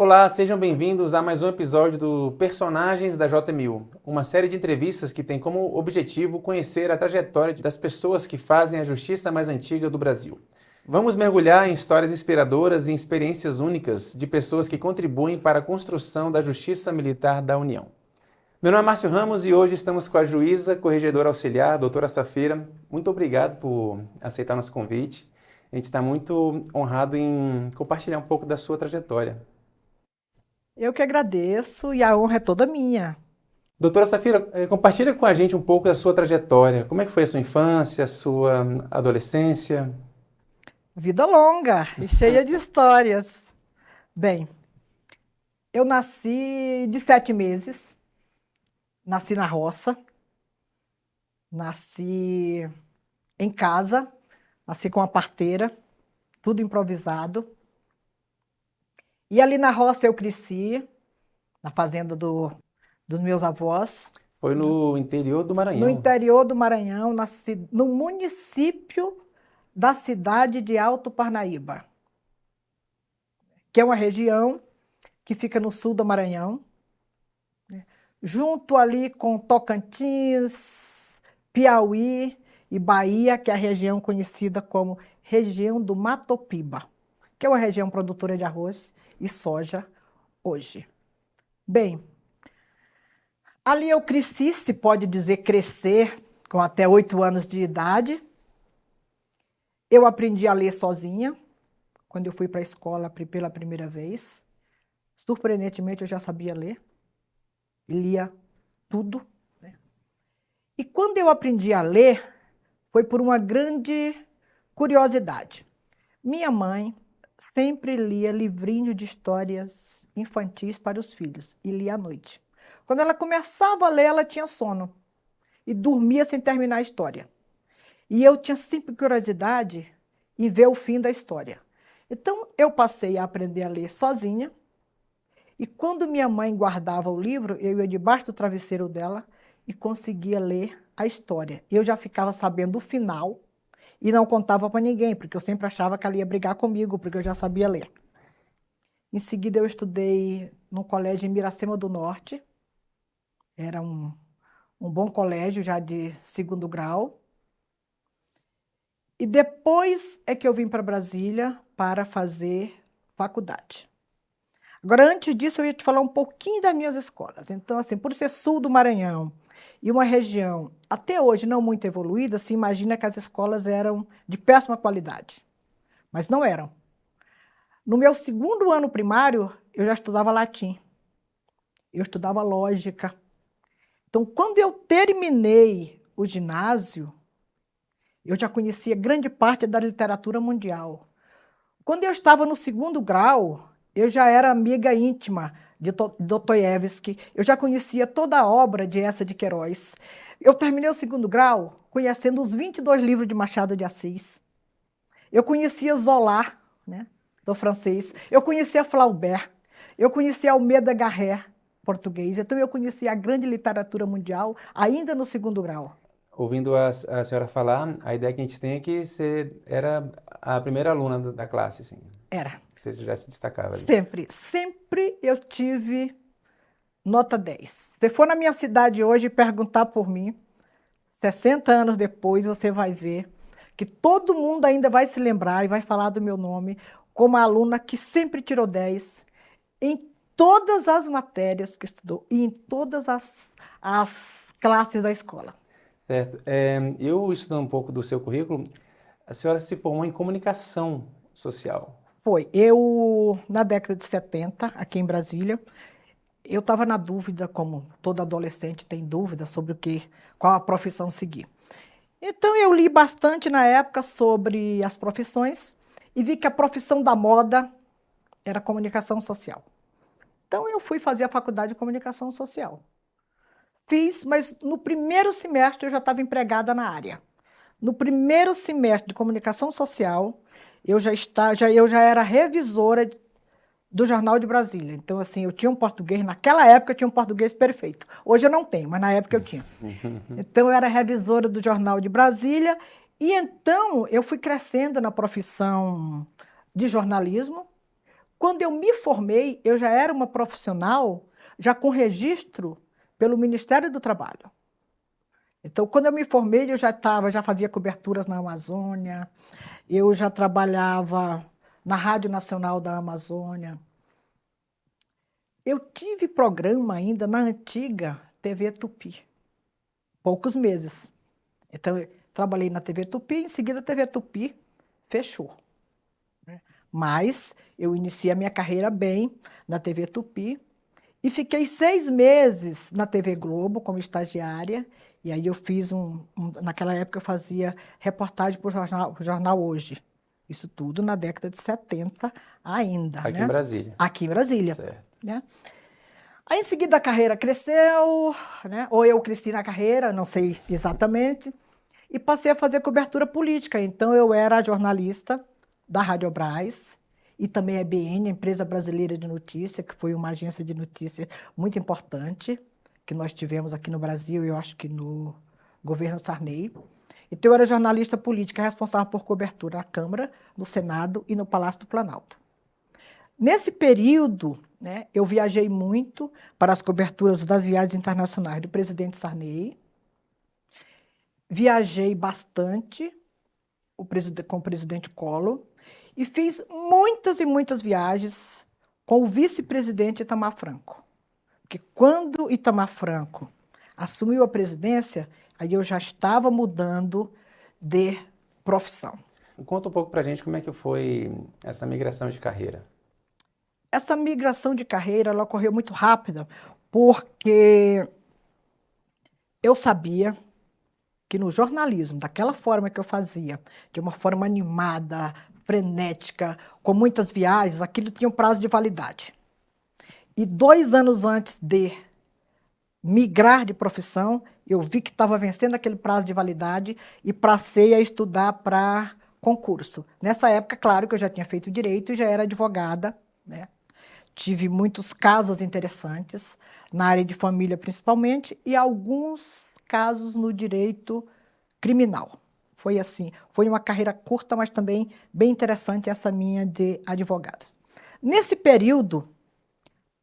Olá, sejam bem-vindos a mais um episódio do Personagens da J1000, uma série de entrevistas que tem como objetivo conhecer a trajetória das pessoas que fazem a justiça mais antiga do Brasil. Vamos mergulhar em histórias inspiradoras e experiências únicas de pessoas que contribuem para a construção da justiça militar da União. Meu nome é Márcio Ramos e hoje estamos com a juíza corregedora auxiliar, doutora Safira. Muito obrigado por aceitar nosso convite. A gente está muito honrado em compartilhar um pouco da sua trajetória. Eu que agradeço e a honra é toda minha. Doutora Safira, compartilha com a gente um pouco da sua trajetória. Como é que foi a sua infância, a sua adolescência? Vida longa e cheia de histórias. Bem, eu nasci de 7 meses, nasci na roça, nasci em casa, nasci com uma parteira, tudo improvisado. E ali na roça eu cresci, na fazenda dos meus avós, Foi no interior do no Maranhão. interior do Maranhão, nasci no município da cidade de Alto Parnaíba, que é uma região que fica no sul do Maranhão, junto ali com Tocantins, Piauí e Bahia, que é a região conhecida como região do Matopiba, que é uma região produtora de arroz e soja hoje. Bem, ali eu cresci, se pode dizer crescer, com até 8 anos de idade. Eu aprendi a ler sozinha, quando eu fui para a escola pela primeira vez. Surpreendentemente, eu já sabia ler, lia tudo, né? E quando eu aprendi a ler, foi por uma grande curiosidade. Minha mãe sempre lia livrinho de histórias infantis para os filhos e lia à noite. Quando ela começava a ler, ela tinha sono e dormia sem terminar a história. E eu tinha sempre curiosidade em ver o fim da história. Então, eu passei a aprender a ler sozinha. E quando minha mãe guardava o livro, eu ia debaixo do travesseiro dela e conseguia ler a história. Eu já ficava sabendo o final e não contava para ninguém, porque eu sempre achava que ela ia brigar comigo, porque eu já sabia ler. Em seguida, eu estudei num colégio em Miracema do Norte. Era um bom colégio, já de segundo grau. E depois é que eu vim para Brasília para fazer faculdade. Agora, antes disso, eu ia te falar um pouquinho das minhas escolas. Então, assim, por ser sul do Maranhão e uma região até hoje não muito evoluída, se imagina que as escolas eram de péssima qualidade. Mas não eram. No meu segundo ano primário, eu já estudava latim. Eu estudava lógica. Então, quando eu terminei o ginásio, eu já conhecia grande parte da literatura mundial. Quando eu estava no segundo grau, eu já era amiga íntima de Dostoiévski, eu já conhecia toda a obra de Eça de Queiroz. Eu terminei o segundo grau conhecendo os 22 livros de Machado de Assis. Eu conhecia Zola, né, do francês. Eu conhecia Flaubert. Eu conhecia Almeida Garré, português. Então, eu conhecia a grande literatura mundial ainda no segundo grau. Ouvindo a senhora falar, a ideia que a gente tem é que você era a primeira aluna da classe, assim, Era. que você já se destacava ali. Sempre eu tive nota 10. Se você for na minha cidade hoje e perguntar por mim, 60 anos depois você vai ver que todo mundo ainda vai se lembrar e vai falar do meu nome como a aluna que sempre tirou 10 em todas as matérias que estudou e em todas as classes da escola. Certo. Eu estudando um pouco do seu currículo, a senhora se formou em comunicação social. Foi. Eu, na década de 70, aqui em Brasília, eu estava na dúvida, como todo adolescente tem dúvida sobre qual a profissão seguir. Então eu li bastante na época sobre as profissões e vi que a profissão da moda era comunicação social. Então eu fui fazer a faculdade de comunicação social. Fiz, mas no primeiro semestre eu já estava empregada na área. No primeiro semestre de comunicação social, eu já era revisora do Jornal de Brasília. Então, assim, eu tinha um português, naquela época eu tinha um português perfeito. Hoje eu não tenho, mas na época eu tinha. Então, eu era revisora do Jornal de Brasília e então eu fui crescendo na profissão de jornalismo. Quando eu me formei, eu já era uma profissional, já com registro pelo Ministério do Trabalho. Então, quando eu me formei, eu já fazia coberturas na Amazônia, eu já trabalhava na Rádio Nacional da Amazônia. Eu tive programa ainda na antiga TV Tupi, poucos meses. Então, eu trabalhei na TV Tupi, em seguida a TV Tupi fechou. Mas eu iniciei a minha carreira bem na TV Tupi e fiquei 6 meses na TV Globo como estagiária. E aí eu fiz naquela época eu fazia reportagem para o jornal Hoje. Isso tudo na década de 70 ainda, Aqui né? em Brasília. Aqui em Brasília. Certo. Né? Aí em seguida a carreira cresceu, né? Ou eu cresci na carreira, não sei exatamente, e passei a fazer cobertura política. Então eu era jornalista da Rádio Brás e também a EBN, a Empresa Brasileira de Notícia, que foi uma agência de notícia muito importante que nós tivemos aqui no Brasil, eu acho que no governo Sarney. Então eu era jornalista política responsável por cobertura na Câmara, no Senado e no Palácio do Planalto. Nesse período, né, eu viajei muito para as coberturas das viagens internacionais do presidente Sarney. Viajei bastante com o presidente Collor e fiz muitas e muitas viagens com o vice-presidente Itamar Franco. Porque quando Itamar Franco assumiu a presidência, aí eu já estava mudando de profissão. Conta um pouco pra gente como é que foi essa migração de carreira. Essa migração de carreira ela ocorreu muito rápida, porque eu sabia que no jornalismo, daquela forma que eu fazia, de uma forma animada, frenética, com muitas viagens, aquilo tinha um prazo de validade. E 2 anos antes de migrar de profissão, eu vi que estava vencendo aquele prazo de validade e passei a estudar para concurso. Nessa época, claro que eu já tinha feito direito e já era advogada, né? Tive muitos casos interessantes, na área de família principalmente, e alguns casos no direito criminal. Foi assim, foi uma carreira curta, mas também bem interessante essa minha de advogada. Nesse período,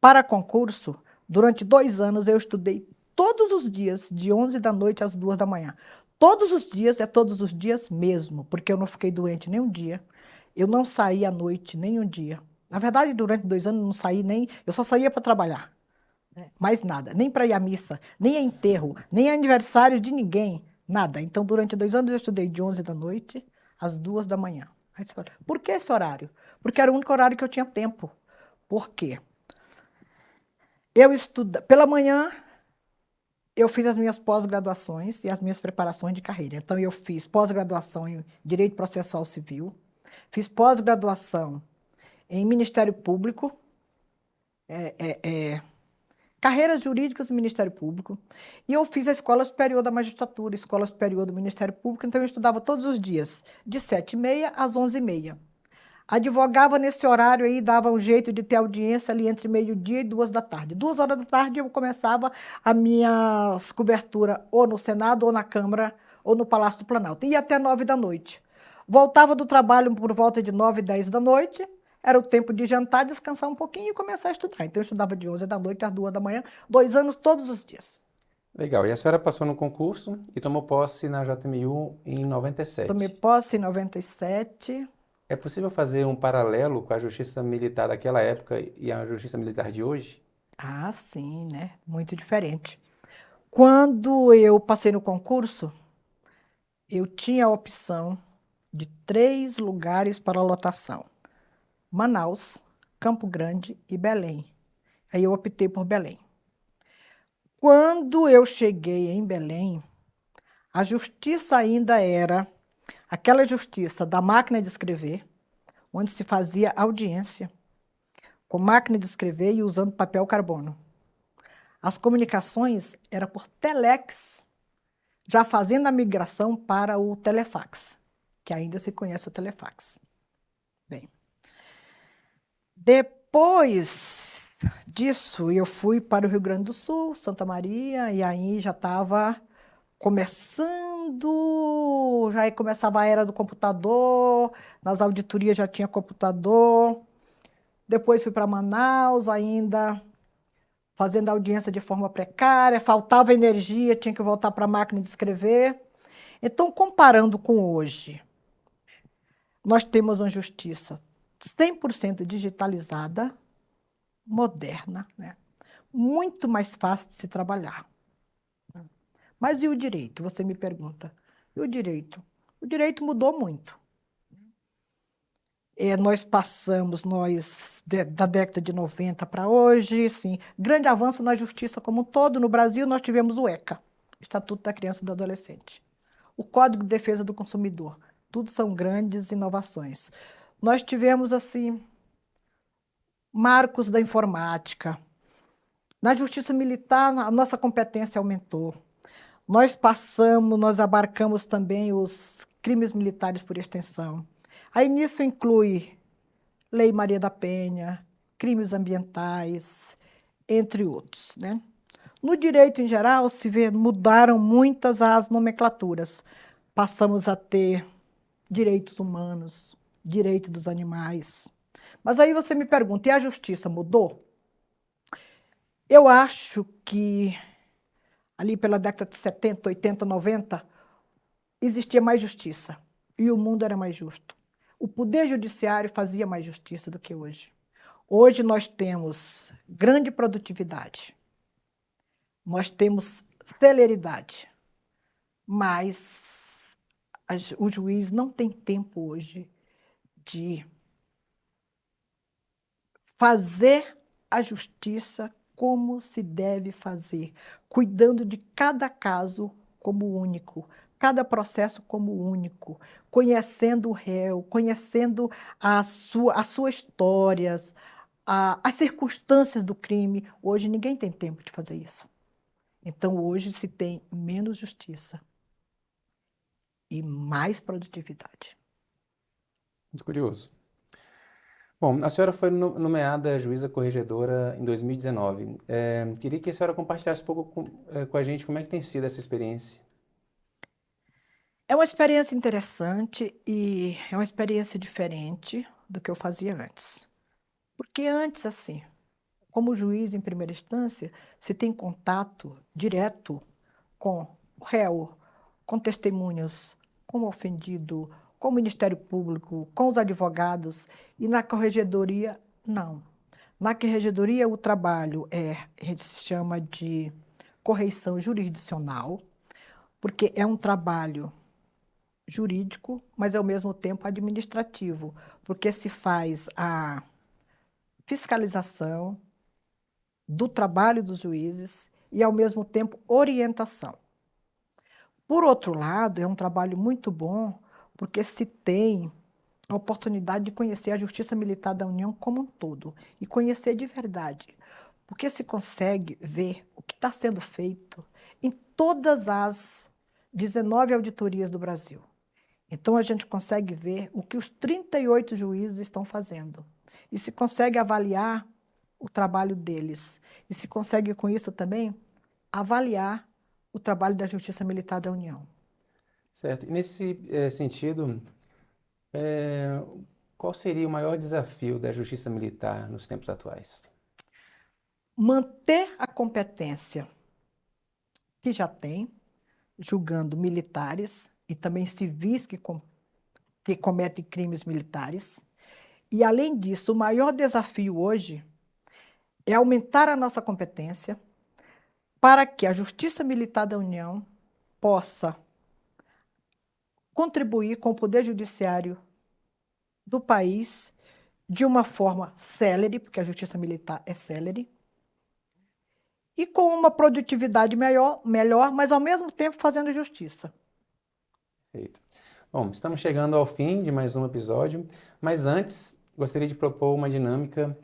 para concurso, durante 2 anos eu estudei todos os dias, de 11 da noite às 2 da manhã. Todos os dias, é todos os dias mesmo, porque eu não fiquei doente nem um dia, eu não saí à noite nem um dia. Na verdade, durante 2 anos não saí nem, eu só saía para trabalhar. Mais nada, nem para ir à missa, nem a enterro, nem a aniversário de ninguém, nada. Então, durante 2 anos eu estudei de 11 da noite às 2 da manhã. Aí você fala, por que esse horário? Porque era o único horário que eu tinha tempo. Por quê? Eu estudo, pela manhã, eu fiz as minhas pós-graduações e as minhas preparações de carreira. Então, eu fiz pós-graduação em Direito Processual Civil, fiz pós-graduação em Ministério Público, carreiras jurídicas do Ministério Público, e eu fiz a Escola Superior da Magistratura, Escola Superior do Ministério Público, então eu estudava todos os dias, de 7h30 às 11h30. Advogava nesse horário aí, dava um jeito de ter audiência ali entre meio-dia e 2 da tarde. 2 horas da tarde eu começava a minha cobertura ou no Senado, ou na Câmara, ou no Palácio do Planalto. Ia até 9 da noite. Voltava do trabalho por volta de 9, 10 da noite, era o tempo de jantar, descansar um pouquinho e começar a estudar. Então eu estudava de 11 da noite às 2 da manhã, 2 anos todos os dias. Legal. E a senhora passou no concurso e tomou posse na JMU em 97. Tomei posse em 97. É possível fazer um paralelo com a justiça militar daquela época e a justiça militar de hoje? Ah, sim, né? Muito diferente. Quando eu passei no concurso, eu tinha a opção de 3 lugares para lotação: Manaus, Campo Grande e Belém. Aí eu optei por Belém. Quando eu cheguei em Belém, a justiça ainda era aquela justiça da máquina de escrever, onde se fazia audiência com máquina de escrever e usando papel carbono. As comunicações eram por telex, já fazendo a migração para o telefax, que ainda se conhece o telefax. Bem, depois disso, eu fui para o Rio Grande do Sul, Santa Maria, e aí já estava começando, já começava a era do computador, nas auditorias já tinha computador. Depois fui para Manaus, ainda fazendo audiência de forma precária, faltava energia, tinha que voltar para a máquina de escrever. Então, comparando com hoje, nós temos uma justiça 100% digitalizada, moderna, né? Muito mais fácil de se trabalhar. Mas e o direito? Você me pergunta. E o direito? O direito mudou muito. Nós passamos, da década de 90 para hoje, sim, grande avanço na justiça como um todo. No Brasil, nós tivemos o ECA, Estatuto da Criança e do Adolescente, o Código de Defesa do Consumidor. Tudo são grandes inovações. Nós tivemos, assim, marcos da informática. Na justiça militar, a nossa competência aumentou. Nós abarcamos também os crimes militares por extensão. Aí nisso inclui Lei Maria da Penha, crimes ambientais, entre outros, né? No direito em geral, mudaram muitas as nomenclaturas. Passamos a ter direitos humanos, direito dos animais. Mas aí você me pergunta, e a justiça mudou? Eu acho que ali pela década de 70, 80, 90, existia mais justiça e o mundo era mais justo. O poder judiciário fazia mais justiça do que hoje. Hoje nós temos grande produtividade, nós temos celeridade, mas o juiz não tem tempo hoje de fazer a justiça como se deve fazer, cuidando de cada caso como único, cada processo como único, conhecendo o réu, conhecendo as suas histórias, as circunstâncias do crime. Hoje ninguém tem tempo de fazer isso. Então, hoje se tem menos justiça e mais produtividade. Muito curioso. Bom, a senhora foi nomeada juíza corregedora em 2019. Queria que a senhora compartilhasse um pouco com a gente como é que tem sido essa experiência. É uma experiência interessante e é uma experiência diferente do que eu fazia antes. Porque antes, assim, como juiz em primeira instância, se tem contato direto com o réu, com testemunhas, com o ofendido, com o Ministério Público, com os advogados, e na corregedoria, não. Na corregedoria, o trabalho a gente chama de correição jurisdicional, porque é um trabalho jurídico, mas ao mesmo tempo administrativo, porque se faz a fiscalização do trabalho dos juízes e, ao mesmo tempo, orientação. Por outro lado, é um trabalho muito bom, porque se tem a oportunidade de conhecer a Justiça Militar da União como um todo, e conhecer de verdade, porque se consegue ver o que está sendo feito em todas as 19 auditorias do Brasil. Então, a gente consegue ver o que os 38 juízes estão fazendo, e se consegue avaliar o trabalho deles, e se consegue, com isso também, avaliar o trabalho da Justiça Militar da União. Certo. E nesse sentido, qual seria o maior desafio da justiça militar nos tempos atuais? Manter a competência que já tem, julgando militares e também civis que cometem crimes militares. E, além disso, o maior desafio hoje é aumentar a nossa competência para que a Justiça Militar da União possa contribuir com o Poder Judiciário do país de uma forma célere, porque a Justiça Militar é célere, e com uma produtividade melhor, mas ao mesmo tempo fazendo justiça. Perfeito. Bom, estamos chegando ao fim de mais um episódio, mas antes gostaria de propor uma dinâmica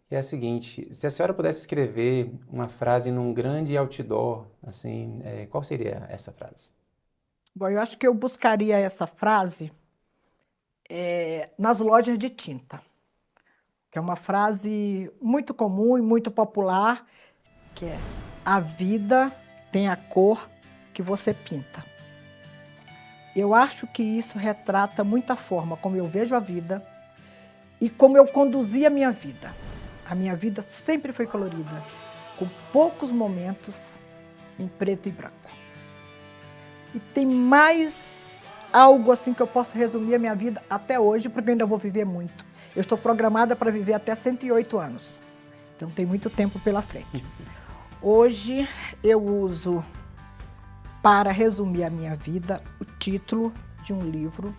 que é a seguinte: se a senhora pudesse escrever uma frase num grande outdoor, assim, qual seria essa frase? Bom, eu acho que eu buscaria essa frase nas lojas de tinta, que é uma frase muito comum e muito popular, que é: a vida tem a cor que você pinta. Eu acho que isso retrata muito a forma como eu vejo a vida e como eu conduzi a minha vida. A minha vida sempre foi colorida, com poucos momentos em preto e branco. E tem mais algo assim que eu posso resumir a minha vida até hoje, porque eu ainda vou viver muito. Eu estou programada para viver até 108 anos. Então tem muito tempo pela frente. Hoje eu uso, para resumir a minha vida, o título de um livro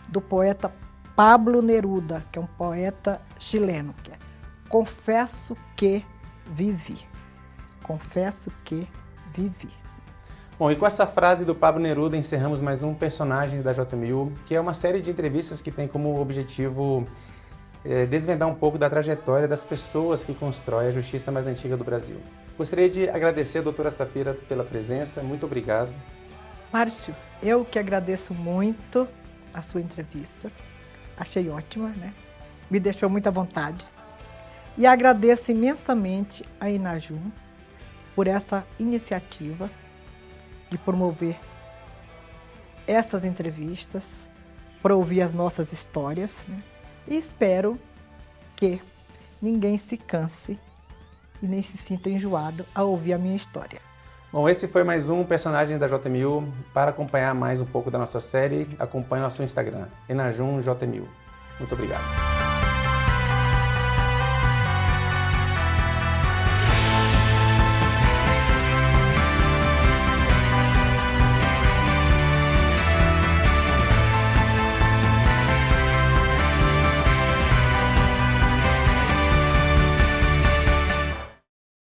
do poeta Pablo Neruda, que é um poeta chileno, que é Confesso que Vivi. Confesso que Vivi. Bom, e com essa frase do Pablo Neruda encerramos mais um Personagens da J1000, que é uma série de entrevistas que tem como objetivo desvendar um pouco da trajetória das pessoas que constroem a justiça mais antiga do Brasil. Gostaria de agradecer a doutora Safira pela presença, muito obrigado. Márcio, eu que agradeço muito a sua entrevista, achei ótima, né? Me deixou muito à vontade. E agradeço imensamente a Inajum por essa iniciativa de promover essas entrevistas, para ouvir as nossas histórias, né? E espero que ninguém se canse e nem se sinta enjoado ao ouvir a minha história. Bom, esse foi mais um Personagem da J1000. Para acompanhar mais um pouco da nossa série, acompanhe nosso Instagram, Inajum J1000. Muito obrigado.